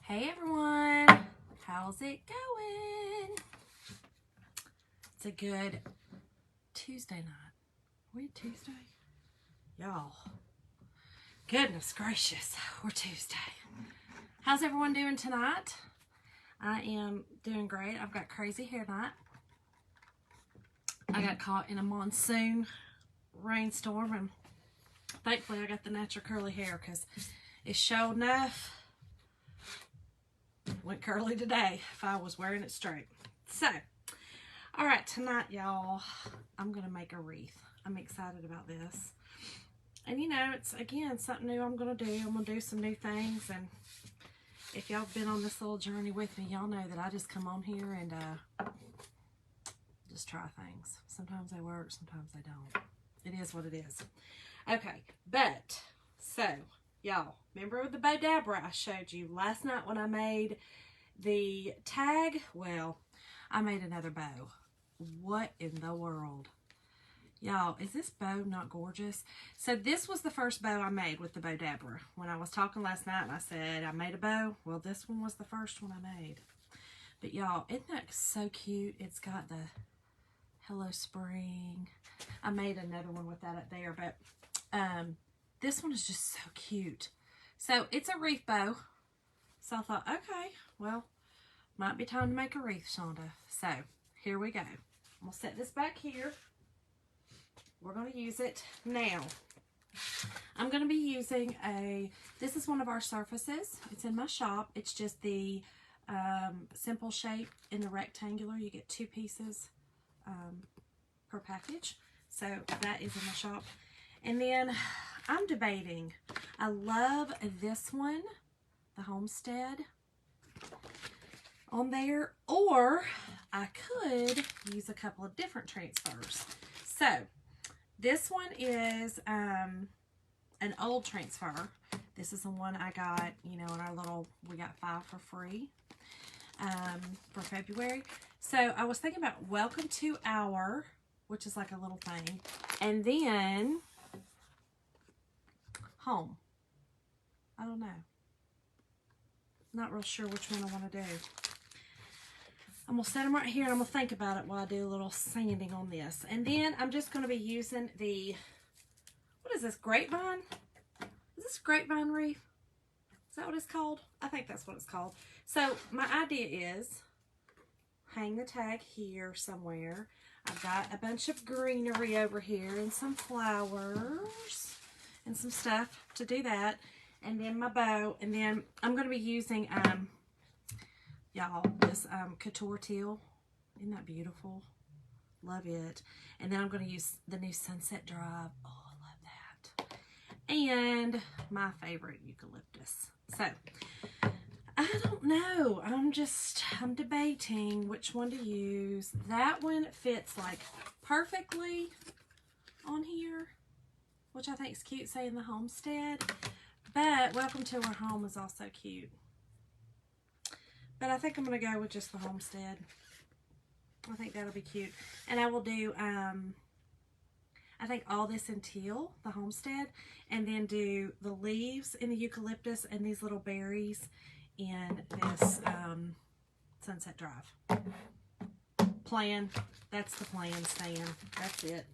Hey everyone, how's it going? It's a good Tuesday night. We're Tuesday? Y'all, goodness gracious, we're Tuesday. How's everyone doing tonight? I am doing great. I've got crazy hair night. I got caught in a monsoon rainstorm and thankfully I got the natural curly hair because it's sure enough went curly today if I was wearing it straight. So, all right, tonight, y'all, I'm going to make a wreath. I'm excited about this. And, you know, it's, again, something new I'm going to do. I'm going to do some new things. And if y'all have been on this little journey with me, y'all know that I just come on here and just try things. Sometimes they work, sometimes they don't. It is what it is. Okay, but, so, y'all, remember the bow dabra I showed you last night when I made the tag? Well, I made another bow. What in the world? Y'all, is this bow not gorgeous? So this was the first bow I made with the bow dabra. When I was talking last night and I said I made a bow, well, this one was the first one I made. But y'all, isn't that so cute? It's got the Hello Spring. I made another one with that up there, but this one is just so cute. So it's a wreath bow. So I thought, okay, well, might be time to make a wreath, Shonda. So here we go. I'm going to set this back here. We're going to use it now. I'm going to be using this is one of our surfaces. It's in my shop. It's just the simple shape in the rectangular. You get 2 pieces per package. So that is in my shop. And then I'm debating. I love this one, the Homestead on there, or I could use a couple of different transfers. So this one is an old transfer. This is the one I got, you know, in our little, we got 5 for free for February. So I was thinking about Welcome to Our, which is like a little thing, and then Home. I don't know. Not real sure which one I want to do. I'm going to set them right here and I'm going to think about it while I do a little sanding on this. And then I'm just going to be using the, what is this, grapevine? Is this grapevine wreath? Is that what it's called? I think that's what it's called. So my idea is hang the tag here somewhere. I've got a bunch of greenery over here and some flowers and some stuff to do that. And then my bow. And then I'm going to be using, y'all, this couture teal. Isn't that beautiful? Love it. And then I'm going to use the new Sunset Drive. Oh, I love that. And my favorite eucalyptus. So, I don't know. I'm debating which one to use. That one fits like perfectly on here, which I think is cute, saying the Homestead. But Welcome to Our Home is also cute. But I think I'm going to go with just the Homestead. I think that'll be cute. And I will do, I think all this in teal, the Homestead, and then do the leaves in the eucalyptus and these little berries in this Sunset Drive. Plan. That's the plan, Stan. That's it.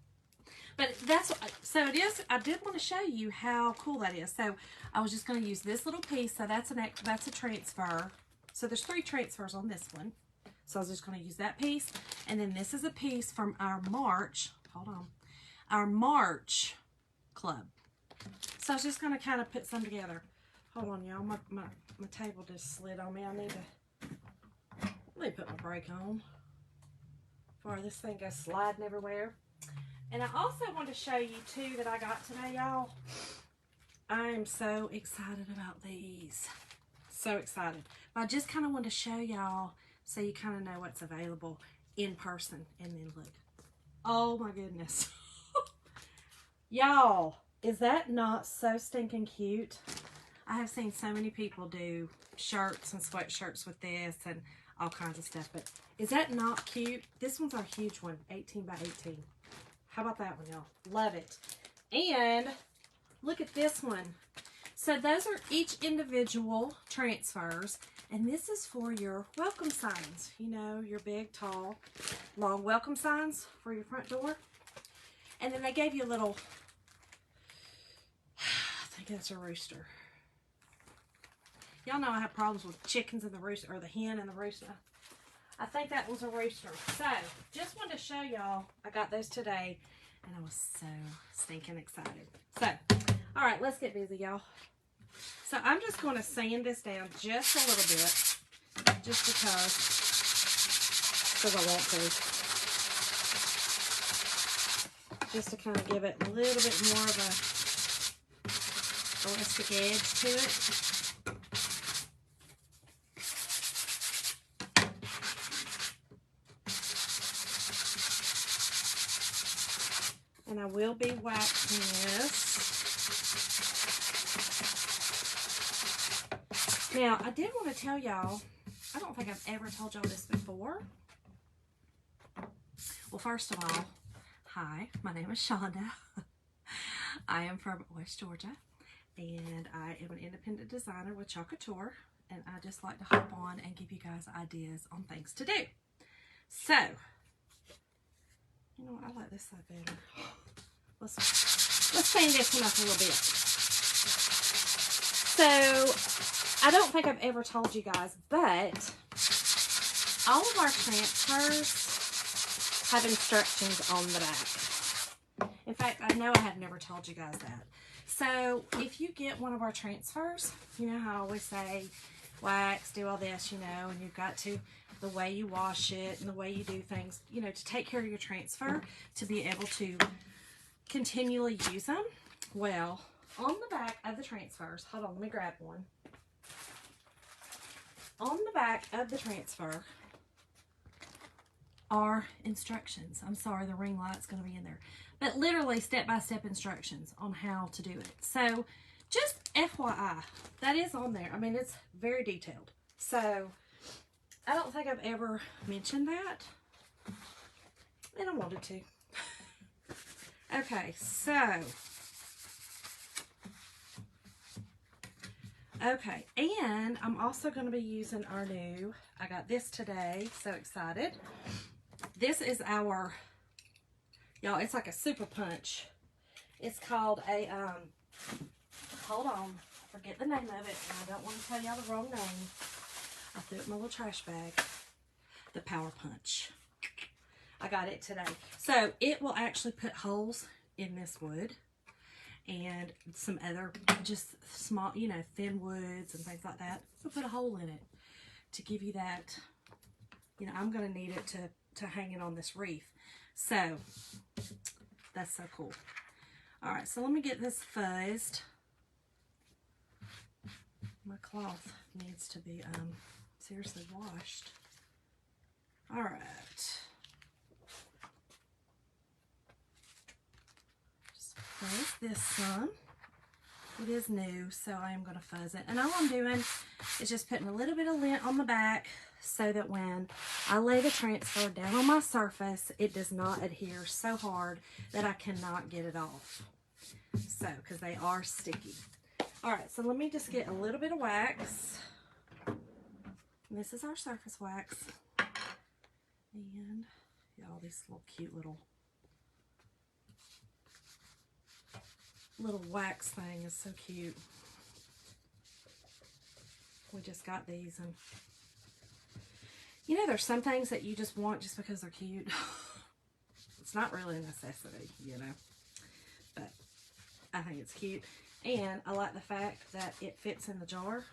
But that's, so it is, I did want to show you how cool that is. So I was just going to use this little piece. So that's a transfer. So there's 3 transfers on this one. So I was just going to use that piece. And then this is a piece from our March, hold on, our March club. So I was just going to kind of put some together. Hold on, y'all. My table just slid on me. Let me put my brake on before this thing goes sliding everywhere. And I also want to show you, too, that I got today, y'all. I am so excited about these. So excited. I just kind of want to show y'all so you kind of know what's available in person. And then look. Oh, my goodness. Y'all, is that not so stinking cute? I have seen so many people do shirts and sweatshirts with this and all kinds of stuff. But is that not cute? This one's our huge one, 18 by 18. How about that one, y'all? Love it. And look at this one. So those are each individual transfers. And this is for your welcome signs. You know, your big, tall, long welcome signs for your front door. And then they gave you a little, I think that's a rooster. Y'all know I have problems with chickens and the rooster, or the hen and the rooster. I think that was a rooster. So, just wanted to show y'all, I got those today, and I was so stinking excited. So, all right, let's get busy, y'all. So, I'm just going to sand this down just a little bit, just because I want to. Just to kind of give it a little bit more of a rustic edge to it. And I will be waxing this. Now, I did want to tell y'all, I don't think I've ever told y'all this before. Well, first of all, hi, my name is Shonda. I am from West Georgia, and I am an independent designer with Chalk Couture, and I just like to hop on and give you guys ideas on things to do. So, you know what, I like this side better. Let's clean this one up a little bit. So, I don't think I've ever told you guys, but all of our transfers have instructions on the back. In fact, I know I have never told you guys that. So, if you get one of our transfers, you know how I always say, wax, do all this, you know, and you've got to, the way you wash it and the way you do things, you know, to take care of your transfer, to be able to continually use them. Well, on the back of the transfers, hold on, let me grab one. On the back of the transfer are instructions. I'm sorry, the ring light's going to be in there. But literally step-by-step instructions on how to do it. So, just FYI, that is on there. I mean, it's very detailed. So, I don't think I've ever mentioned that. And I wanted to. Okay, so. Okay, and I'm also going to be using our new, I got this today, so excited. This is our, y'all, it's like a super punch. It's called a, hold on, I forget the name of it, and I don't want to tell y'all the wrong name. I threw it in my little trash bag. The Power Punch. I got it today. So, it will actually put holes in this wood and some other just small, you know, thin woods and things like that. It'll put a hole in it to give you that, you know, I'm going to need it to hang it on this wreath. So, that's so cool. Alright, so let me get this fuzzed. My cloth needs to be seriously washed. Alright. Just fuzz this some. It is new, so I am going to fuzz it. And all I'm doing is just putting a little bit of lint on the back so that when I lay the transfer down on my surface, it does not adhere so hard that I cannot get it off. So, because they are sticky. Alright, so let me just get a little bit of wax. And this is our surface wax. And, y'all, this little cute little wax thing is so cute. We just got these, and you know, there's some things that you just want just because they're cute. It's not really a necessity, you know, but I think it's cute. And I like the fact that it fits in the jar.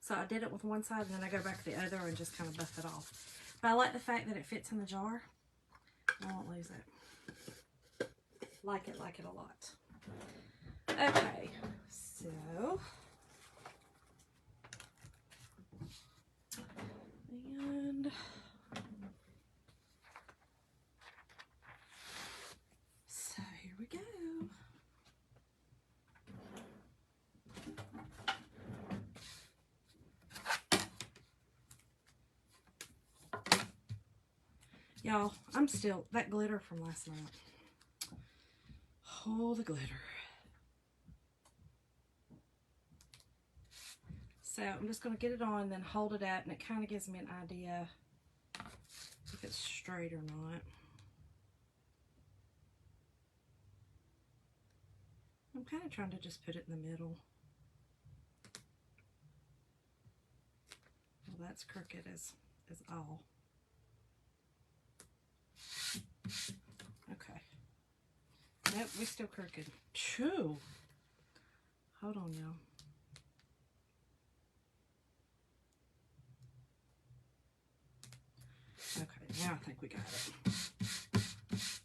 So I did it with one side, and then I go back to the other and just kind of buff it off. But I like the fact that it fits in the jar. I won't lose it. Like it a lot. Okay, so, and so here we go. Y'all, I'm still, that glitter from last night. Oh, the glitter. So I'm just going to get it on and then hold it up, and it kind of gives me an idea if it's straight or not. I'm kind of trying to just put it in the middle. Well, that's crooked as all. Okay. Nope, we're still crooked. Phew. Hold on, y'all. Okay, now I think we got it.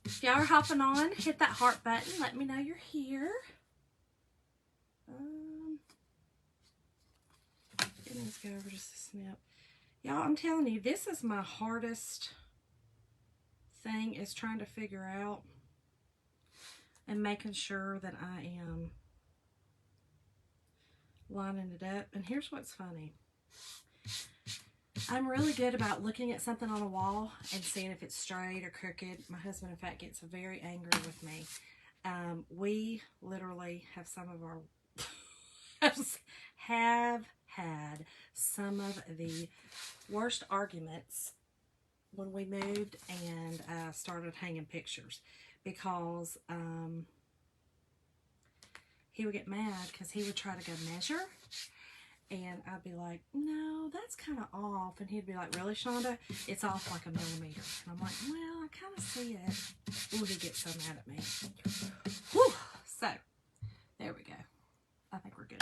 If y'all are hopping on, hit that heart button. Let me know you're here. Let's go over just a snip. Y'all, I'm telling you, this is my hardest thing, is trying to figure out and making sure that I am lining it up. And here's what's funny. I'm really good about looking at something on a wall and seeing if it's straight or crooked. My husband, in fact, gets very angry with me. We literally have some of our have had some of the worst arguments when we moved and started hanging pictures, because he would get mad because he would try to go measure, and I'd be like, no, that's kind of off, and he'd be like, really, Shonda? It's off like a millimeter. And I'm like, well, I kind of see it. Ooh, he gets so mad at me. Whew. So there we go. I think we're good.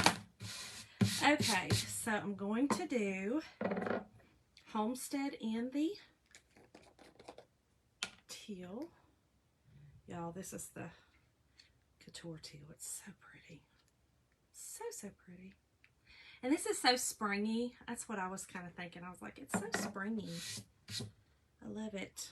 Okay, so I'm going to do Homestead in the teal. Y'all, this is the Couture teal. It's so pretty. So pretty. And this is so springy. That's what I was kind of thinking. I was like, it's so springy. I love it.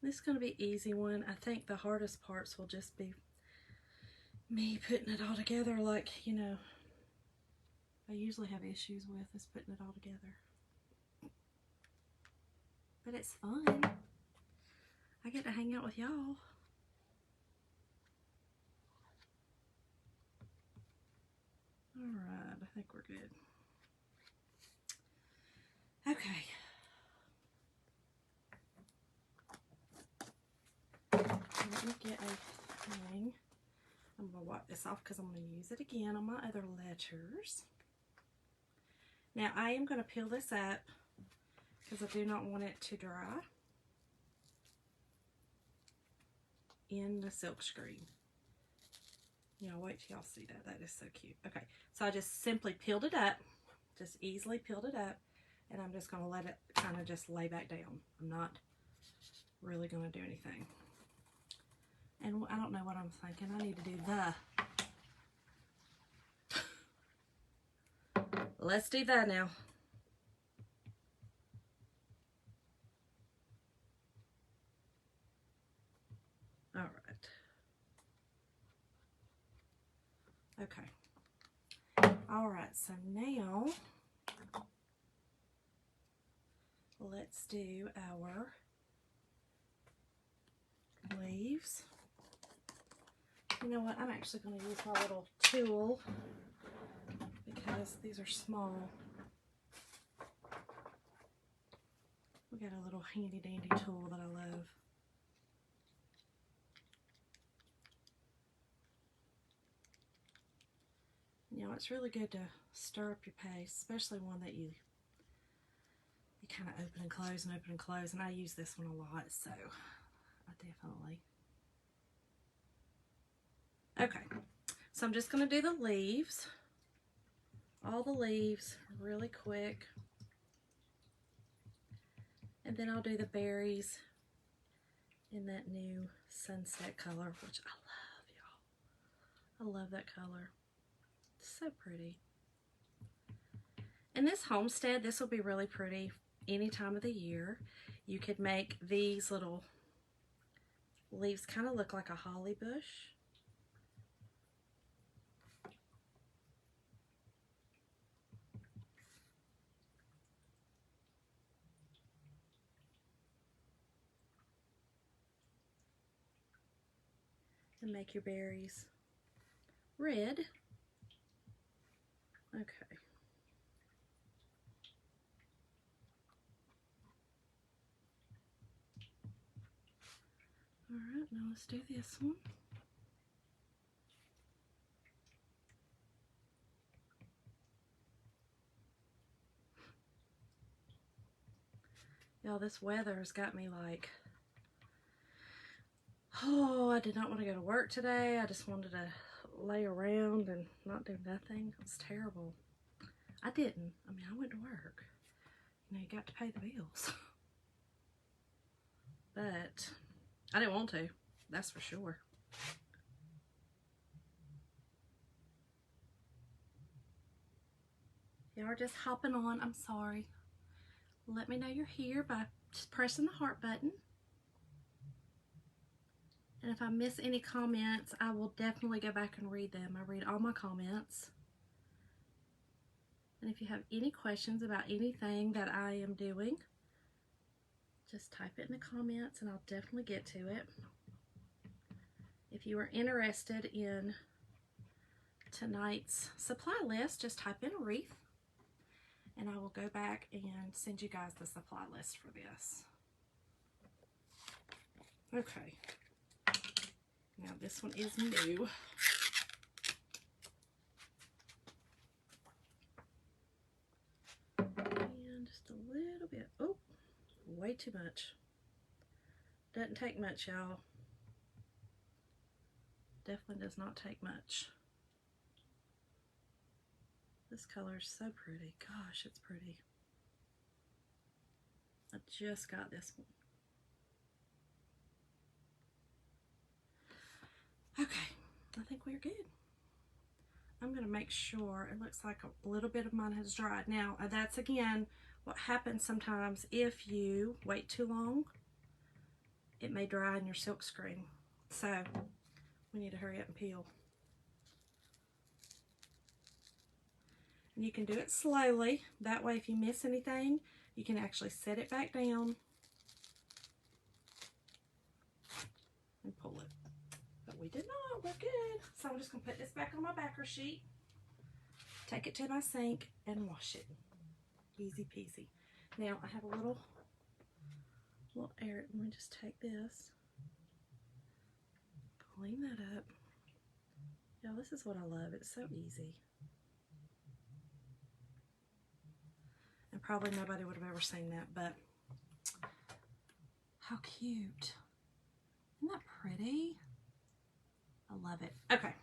This is going to be an easy one. I think the hardest parts will just be me putting it all together, like, you know, I usually have issues with, is putting it all together. But it's fun. I get to hang out with y'all. Alright, I think we're good. Okay. Let me get a thing. I'm going to wipe this off because I'm going to use it again on my other letters. Now, I am going to peel this up because I do not want it to dry in the silk screen. Yeah, wait till y'all see that. That is so cute. Okay, so I just simply peeled it up, just easily peeled it up, and I'm just going to let it kind of just lay back down. I'm not really going to do anything. And I don't know what I'm thinking. I need to do the... Let's do that now. All right. Okay. All right, so now let's do our leaves. You know what? I'm actually going to use my little tool because these are small. We got a little handy dandy tool that I love. You know, it's really good to stir up your paste, especially one that you kind of open and close and open and close, and I use this one a lot, so I definitely... Okay, so I'm just going to do the leaves, all the leaves really quick, and then I'll do the berries in that new sunset color, which I love, y'all. I love that color. It's so pretty. And this homestead, this will be really pretty any time of the year. You could make these little leaves kind of look like a holly bush. and make your berries red. Okay. All right, now let's do this one. Y'all, this weather has got me like, oh, I did not want to go to work today. I just wanted to lay around and not do nothing. It was terrible. I didn't. I mean, I went to work. You know, you got to pay the bills. But I didn't want to. That's for sure. Y'all are just hopping on. I'm sorry. Let me know you're here by just pressing the heart button. And if I miss any comments, I will definitely go back and read them. I read all my comments. And if you have any questions about anything that I am doing, just type it in the comments and I'll definitely get to it. If you are interested in tonight's supply list, just type in wreath and I will go back and send you guys the supply list for this. Okay. Now this one is new. And just a little bit. Oh, way too much. Doesn't take much, y'all. Definitely does not take much. This color is so pretty. Gosh, it's pretty. I just got this one. Okay, I think we're good. I'm going to make sure it looks like a little bit of mine has dried. Now, that's again what happens sometimes if you wait too long. It may dry in your silk screen. So, we need to hurry up and peel. And you can do it slowly. That way, if you miss anything, you can actually set it back down and pull it. But we did not. We're good. So I'm just going to put this back on my backer sheet, take it to my sink, and wash it. Easy peasy. Now I have a little air. Let me just take this, clean that up. Y'all, this is what I love. It's so easy. And probably nobody would have ever seen that, but how cute. Isn't that pretty? I love it. Okay,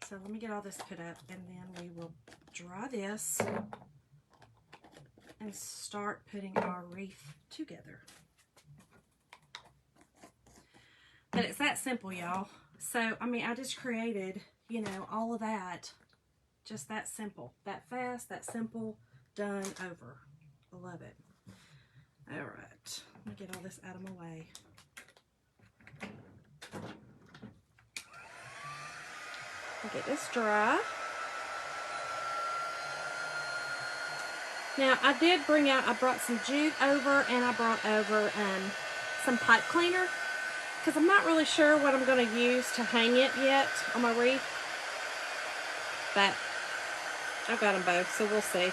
so let me get all this put up and then we will dry this and start putting our wreath together. But it's that simple, y'all. So, I mean, I just created, you know, all of that. Just that simple. That fast, that simple, done, over. I love it. All right, let me get all this out of my way. Get this dry. Now I did bring out, I brought some jute over and I brought over some pipe cleaner because I'm not really sure what I'm going to use to hang it yet on my wreath. But I've got them both, so we'll see.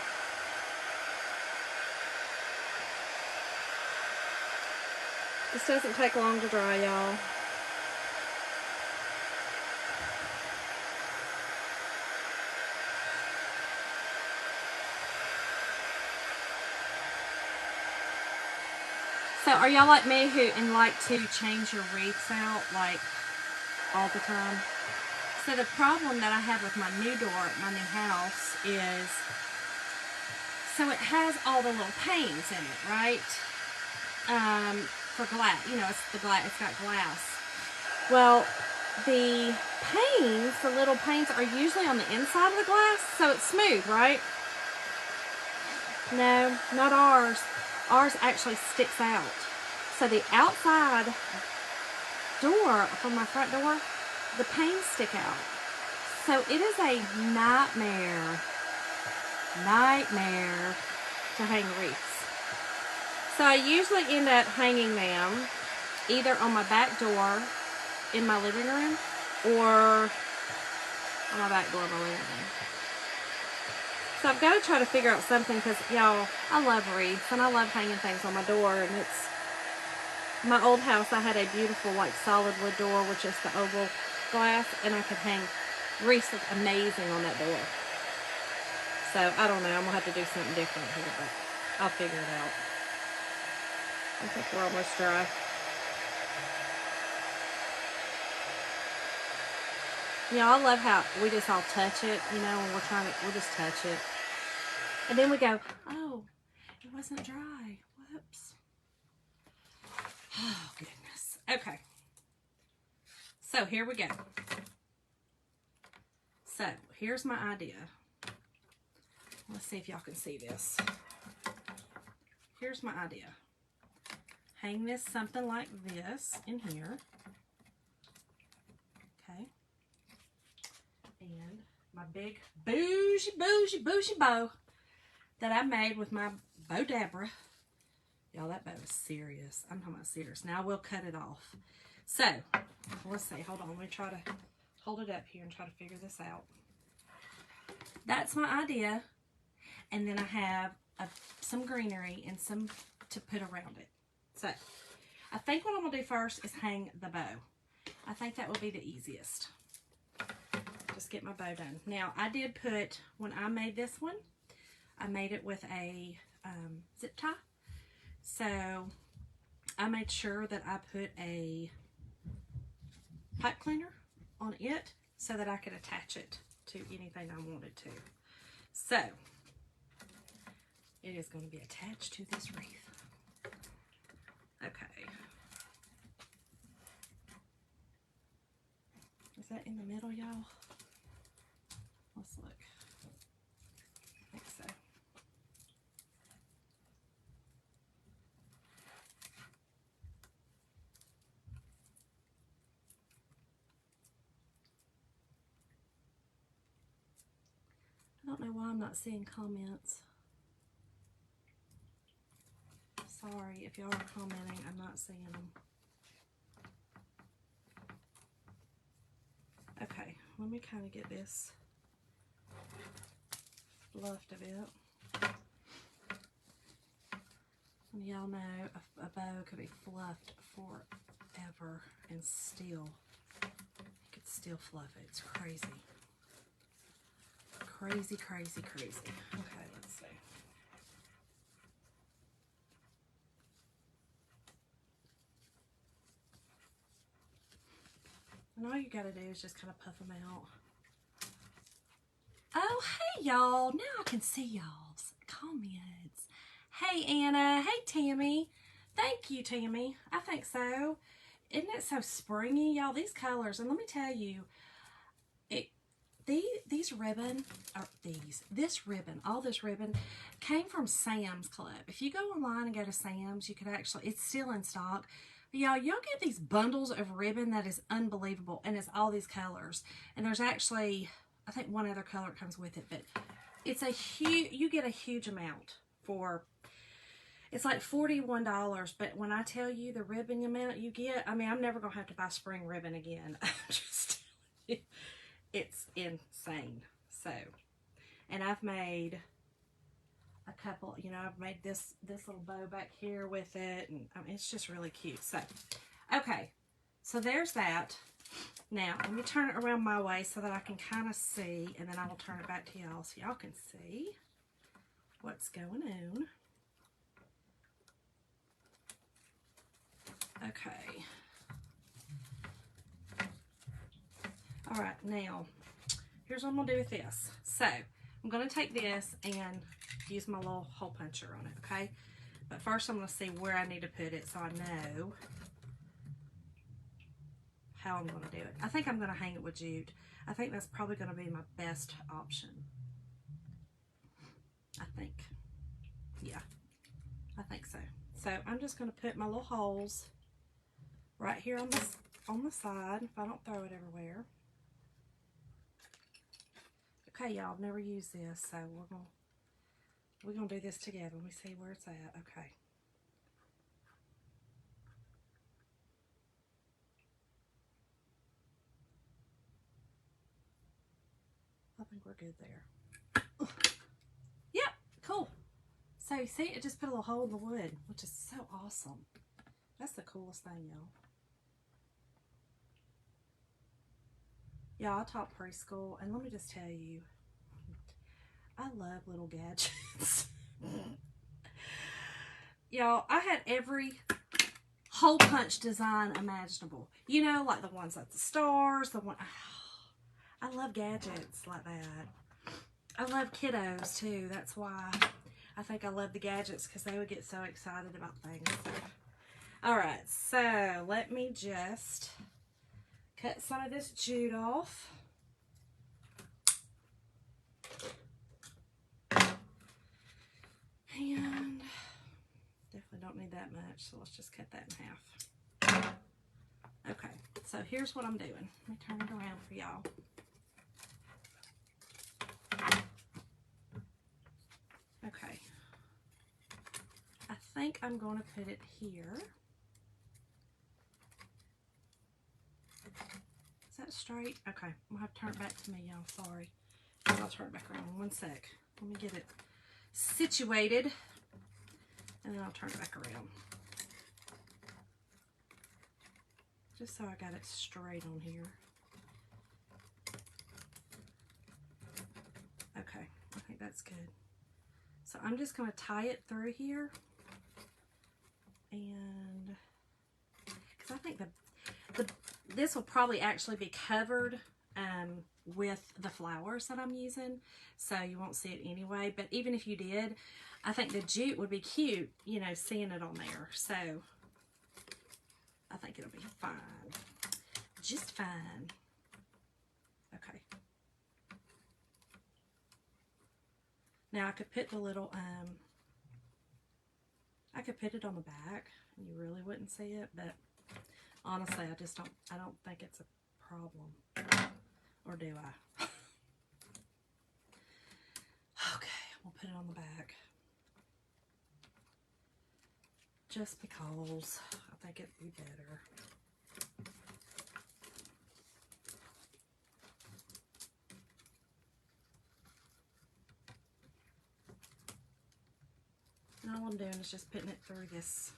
This doesn't take long to dry, y'all. So are y'all like me who like to change your wreaths out like all the time? So the problem that I have with my new door at my new house is, so it has all the little panes in it, right? For glass, you know, it's got glass. Well, the panes, the little panes are usually on the inside of the glass, so it's smooth, right? No, not ours. Ours actually sticks out. So the outside door from my front door, the panes stick out. So it is a nightmare to hang wreaths. So I usually end up hanging them either on my back door in my living room or on my back door of my living room. So I've got to try to figure out something because, y'all, I love wreaths and I love hanging things on my door. And it's my old house. I had a beautiful, like, solid wood door with just the oval glass, and I could hang wreaths look amazing on that door. So I don't know. I'm gonna have to do something different here, but I'll figure it out. I think we're almost dry. You know, I love how we just all touch it, you know, when we'll just touch it. And then we go, oh, it wasn't dry. Whoops. Oh, goodness. Okay. So here we go. So here's my idea. Let's see if y'all can see this. Here's my idea. Hang this something like this in here. Okay. And my big bougie bow that I made with my bow Deborah. Y'all, that bow is serious. I'm talking about serious. Now we'll cut it off. So, let's see. Hold on. Let me try to hold it up here and try to figure this out. That's my idea. And then I have some greenery and some to put around it. So, I think what I'm going to do first is hang the bow. I think that will be the easiest. Just get my bow done. Now, I did put, when I made this one, I made it with a zip tie. So, I made sure that I put a pipe cleaner on it so that I could attach it to anything I wanted to. So, it is going to be attached to this wreath. Okay. Is that in the middle, y'all? Let's look. I think so. I don't know why I'm not seeing comments. Sorry if y'all are commenting, I'm not seeing them. Okay, let me kind of get this fluffed a bit. Y'all know a bow could be fluffed forever and still, you could still fluff it. It's crazy. Crazy, crazy, crazy. Okay, let's see. And all you gotta do is just kind of puff them out. Oh, hey y'all. Now I can see y'all's comments. Hey Anna. Hey Tammy. Thank you, Tammy. I think so. Isn't it so springy, y'all? These colors, and let me tell you, this ribbon, all this ribbon came from Sam's Club. If you go online and go to Sam's, you could actually, it's still in stock. But y'all get these bundles of ribbon that is unbelievable, and it's all these colors. And there's actually, I think one other color comes with it, but it's a huge, you get a huge amount for, it's like $41, but when I tell you the ribbon amount you get, I mean, I'm never going to have to buy spring ribbon again. I'm just, it's insane. So, and I've made a couple, you know, I've made this little bow back here with it, and I mean, it's just really cute. So, okay, so there's that. Now, let me turn it around my way so that I can kind of see, and then I will turn it back to y'all so y'all can see what's going on. Okay. All right, now, here's what I'm going to do with this. So, I'm going to take this and use my little hole puncher on it, okay? But first, I'm going to see where I need to put it so I know how I'm going to do it. I think I'm going to hang it with jute. I think that's probably going to be my best option. I think. Yeah, I think so. So, I'm just going to put my little holes right here on the side if I don't throw it everywhere. Okay, y'all, I've never used this, so we're gonna do this together. Let me see where it's at. Okay. we're good there. Yep, cool. So you see, it just put a little hole in the wood, which is so awesome. That's the coolest thing, y'all. Y'all, I taught preschool, and let me just tell you, I love little gadgets. Y'all, I had every hole punch design imaginable. You know, like the ones like the stars, the one. I love gadgets like that. I love kiddos too. That's why I think I love the gadgets, because they would get so excited about things. So. All right, so let me just cut some of this jute off. And definitely don't need that much, so let's just cut that in half. Okay, so here's what I'm doing. Let me turn it around for y'all. Okay. I think I'm going to put it here. Is that straight? Okay, I'm going to have to turn it back to me, y'all. Sorry. I'll turn it back around. One sec. Let me get it situated, and then I'll turn it back around. Just so I got it straight on here. Okay, I think that's good. So I'm just going to tie it through here, and because I think this will probably actually be covered with the flowers that I'm using, so you won't see it anyway. But even if you did, I think the jute would be cute, you know, seeing it on there. So I think it'll be fine, just fine. Okay. Now I could put the little, I could put it on the back and you really wouldn't see it, but honestly, I don't think it's a problem. Or do I? Okay, we'll put it on the back. Just because I think it'd be better. And all I'm doing is just putting it through this.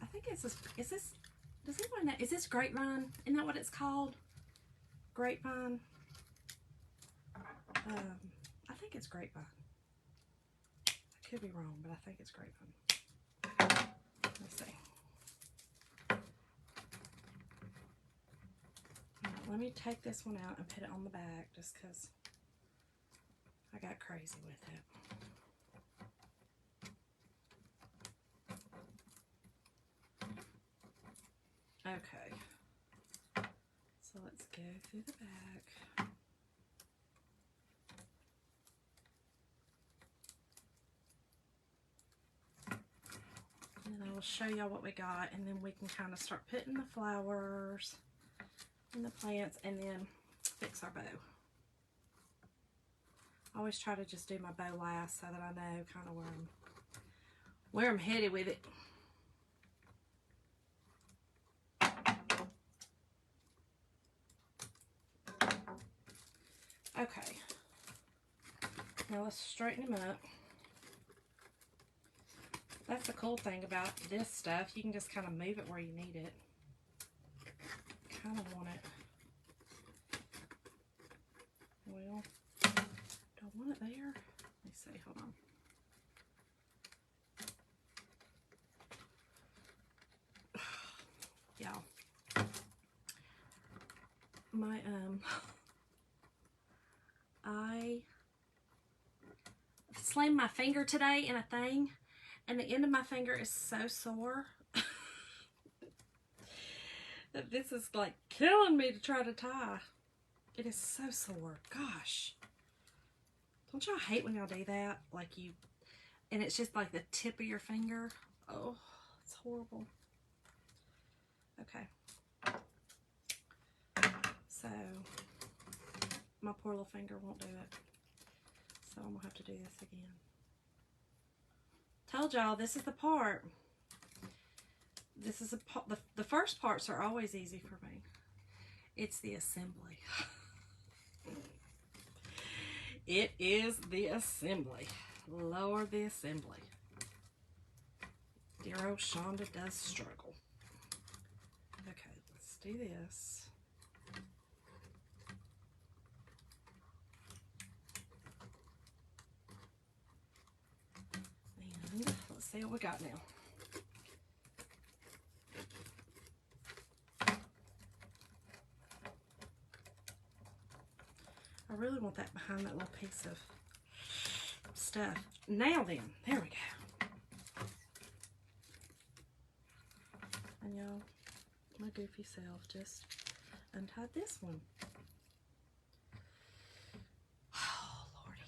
I think it's this, does anyone know, is this grapevine? Isn't that what it's called? Grapevine? I think it's grapevine. I could be wrong, but I think it's grapevine. Let's see. Let me take this one out and put it on the back just because I got crazy with it. Okay, so let's go through the back. And then I will show y'all what we got, and then we can kind of start putting the flowers and the plants, and then fix our bow. I always try to just do my bow last so that I know kind of where I'm headed with it. Okay, now let's straighten them up. That's the cool thing about this stuff. You can just kind of move it where you need it. Kind of want it. Well, do I want it there? Let me see, hold on. Y'all, my, I slammed my finger today in a thing, and the end of my finger is so sore that this is like killing me to try to tie. It is so sore. Gosh. Don't y'all hate when y'all do that? Like and it's just like the tip of your finger. Oh, it's horrible. Okay. So, my poor little finger won't do it. So I'm gonna have to do this again. Told y'all, this is the part. This is the first parts are always easy for me. It's the assembly. It is the assembly. Lord, the assembly. Dear old Shonda does struggle. Okay, let's do this. And let's see what we got now. I really want that behind that little piece of stuff. Now then, there we go. And y'all, my goofy self just untied this one. Oh, Lordy.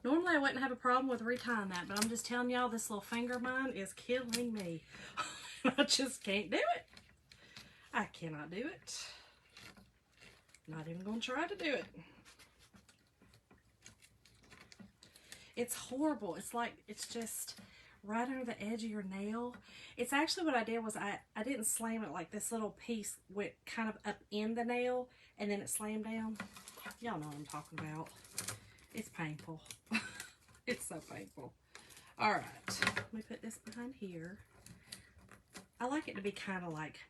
Normally I wouldn't have a problem with retying that, but I'm just telling y'all, this little finger of mine is killing me. I just can't do it. I cannot do it. Not even going to try to do it. It's horrible. It's like, it's just right under the edge of your nail. It's actually what I did was I didn't slam it, like this little piece went kind of up in the nail and then it slammed down. Y'all know what I'm talking about. It's painful. It's so painful. All right, let me put this behind here. I like it to be kind of like,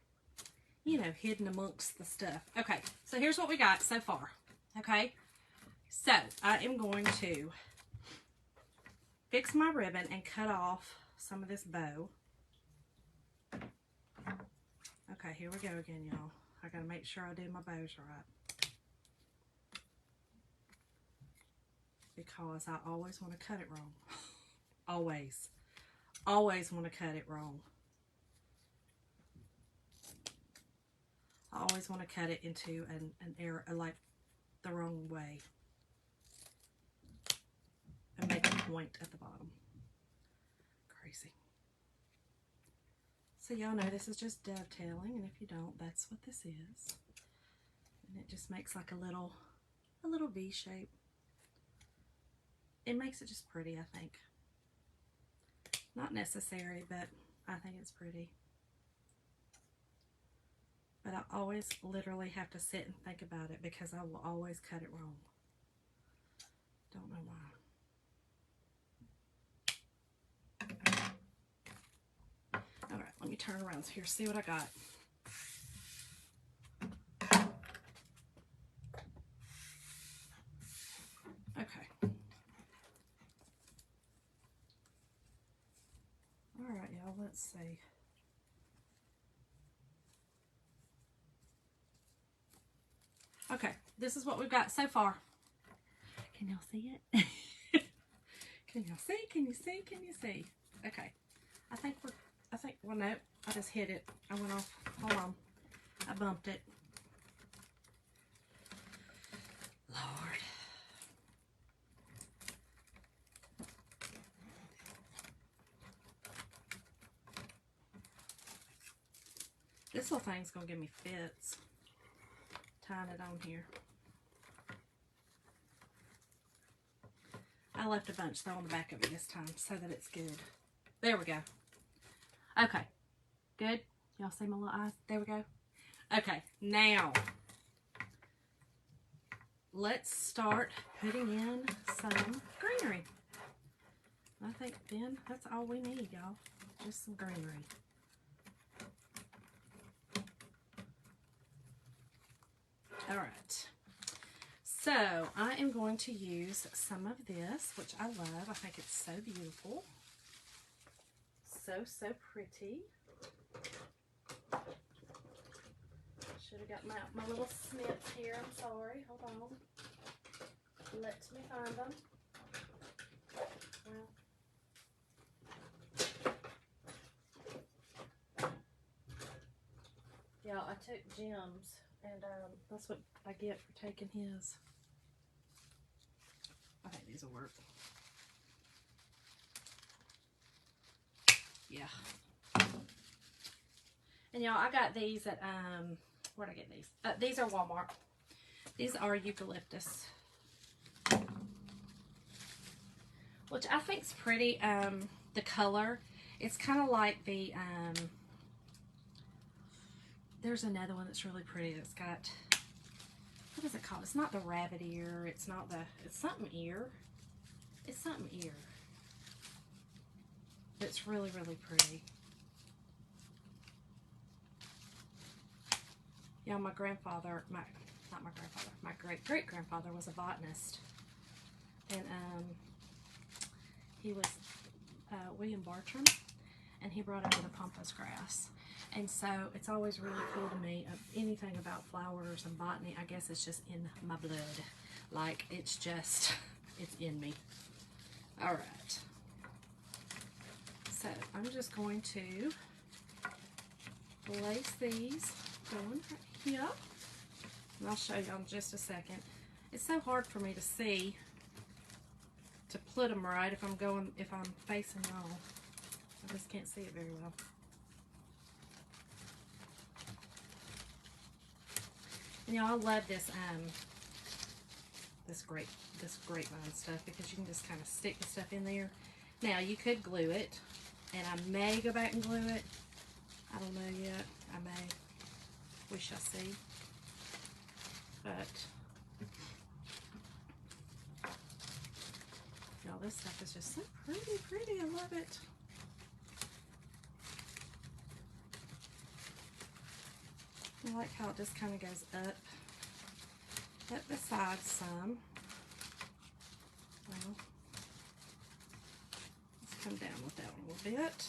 you know, hidden amongst the stuff. Okay, so here's what we got so far. Okay, so I am going to fix my ribbon and cut off some of this bow. Okay, here we go again, y'all. I gotta make sure I do my bows right, because I always want to cut it wrong. Always want to cut it wrong. I always want to cut it into an error, like the wrong way, and make a point at the bottom. Crazy. So y'all know this is just dovetailing, and if you don't, that's what this is. And it just makes like a little V shape. It makes it just pretty, I think. Not necessary, but I think it's pretty. But I always literally have to sit and think about it because I will always cut it wrong. Don't know why. All right, let me turn around here, see what I got. Okay. All right, y'all, let's see. Okay, this is what we've got so far. Can y'all see it? Can y'all see? Can you see? Can you see? Okay. Well, no, I just hit it. I went off. Hold on. I bumped it. Lord. This little thing's going to give me fits. Tying it on here. I left a bunch though on the back of it this time so that it's good. There we go. Okay. Good? Y'all see my little eyes? There we go. Okay. Now, let's start putting in some greenery. I think then that's all we need, y'all. Just some greenery. All right. So I am going to use some of this, which I love. I think it's so beautiful. So pretty. Should have got my little snips here. I'm sorry. Hold on. Let me find them. Well, yeah, I took Jim's, and that's what I get for taking his. I think these will work. Yeah. And y'all, I got these at, where'd I get these? These are Walmart. These are eucalyptus. Which I think's pretty. The color It's kind of like the, there's another one that's really pretty that's got, what is it called? It's not the rabbit ear. It's not the, it's something ear. It's something ear. It's really, really pretty. Yeah, my grandfather, not my grandfather, my great-great-grandfather was a botanist. And he was William Bartram, and he brought over the pampas grass. And so it's always really cool to me, anything about flowers and botany, I guess it's just in my blood. Like, it's just, it's in me. All right. So I'm just going to place these going right here. And I'll show you in just a second. It's so hard for me to see, to put them right if I'm facing y'all. I just can't see it very well. And y'all, I love this this grapevine stuff because you can just kind of stick the stuff in there. Now you could glue it, and I may go back and glue it. I don't know yet. I may. We shall see. But y'all, this stuff is just so pretty. I love it. I like how it just kind of goes up the sides some. Well, let's come down with that one a little bit.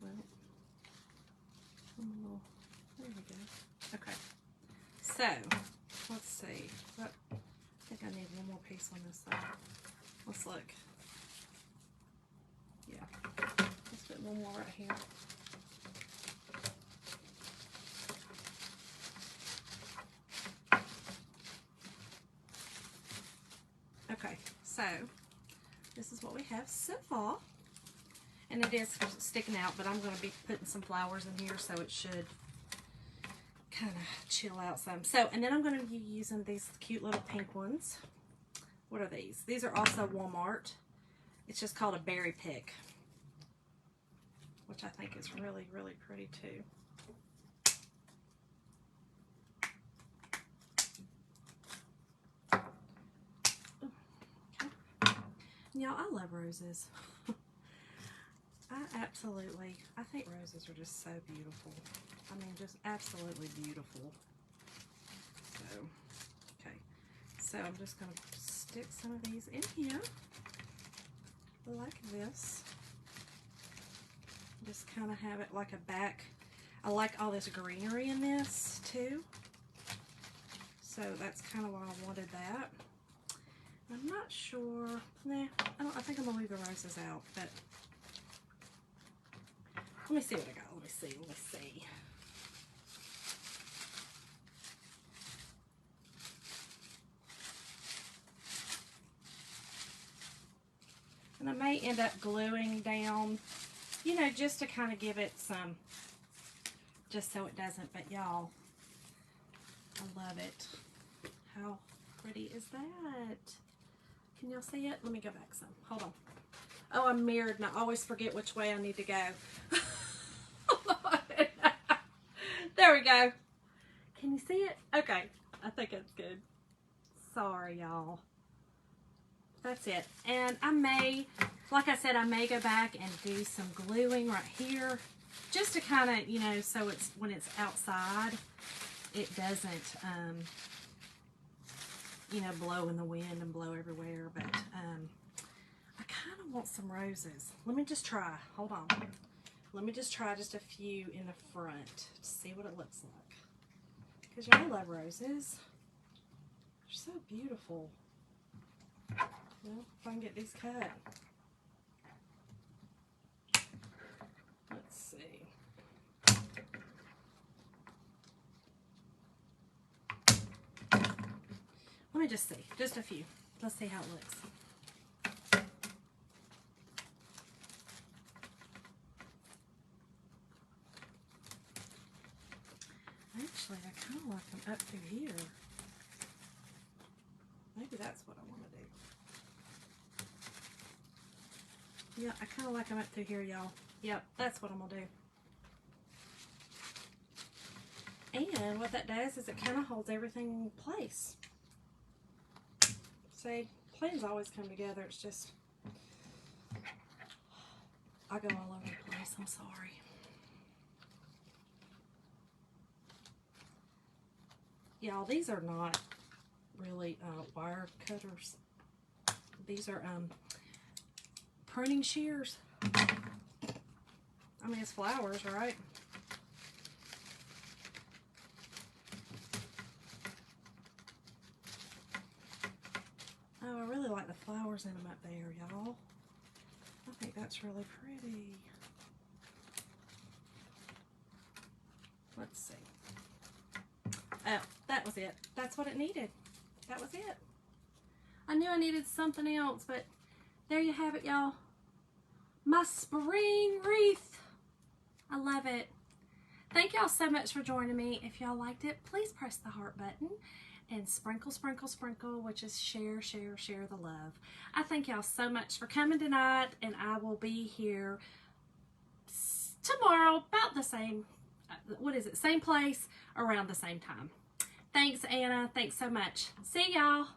Well, there we go. Okay. So, let's see. I think I need one more piece on this side. Let's look. Yeah. Let's put one more right here. Okay, so this is what we have so far. And it is sticking out, but I'm going to be putting some flowers in here, so it should kind of chill out some. So, and then I'm going to be using these cute little pink ones. What are these? These are also Walmart. It's just called a berry pick, which I think is really, really pretty too. Okay. Y'all, I love roses. I think roses are just so beautiful. I mean, just absolutely beautiful. So, okay. So I'm just going to stick some of these in here like this. Just kind of have it like a back. I like all this greenery in this too. So that's kind of why I wanted that. I'm not sure. Nah, I think I'm going to leave the roses out, but let me see what I got. Let me see. And I may end up gluing down, you know, just to kind of give it some, just so it doesn't, but y'all, I love it. How pretty is that? Can y'all see it? Let me go back some. Hold on. Oh, I'm mirrored and I always forget which way I need to go. There we go. Can you see it? Okay. I think it's good. Sorry, y'all. That's it. And I may, like I said, I may go back and do some gluing right here. Just to kind of, you know, so it's, when it's outside, it doesn't, you know, blow in the wind and blow everywhere. But I kind of want some roses. Let me just try. Hold on. Let me just try just a few in the front to see what it looks like. Because y'all love roses. They're so beautiful. Well, if I can get these cut. Let's see. Let me just see. Just a few. Let's see how it looks. Actually, I kind of like them up through here. Maybe that's what I want to do. Yeah, I kind of like them up through here, y'all. Yep, that's what I'm going to do. And what that does is it kind of holds everything in place. See, plans always come together. It's just, I go all over the place. I'm sorry. Y'all, these are not really wire cutters. These are pruning shears. I mean, it's flowers, right? Oh, I really like the flowers in them up there, y'all. I think that's really pretty. Let's see. Oh, that was it. That's what it needed. That was it. I knew I needed something else, but there you have it, y'all. My spring wreath. I love it. Thank y'all so much for joining me. If y'all liked it, please press the heart button and sprinkle, sprinkle, sprinkle, which is share, share, share the love. I thank y'all so much for coming tonight, and I will be here tomorrow about the same, same place, around the same time. Thanks, Anna. Thanks so much. See y'all.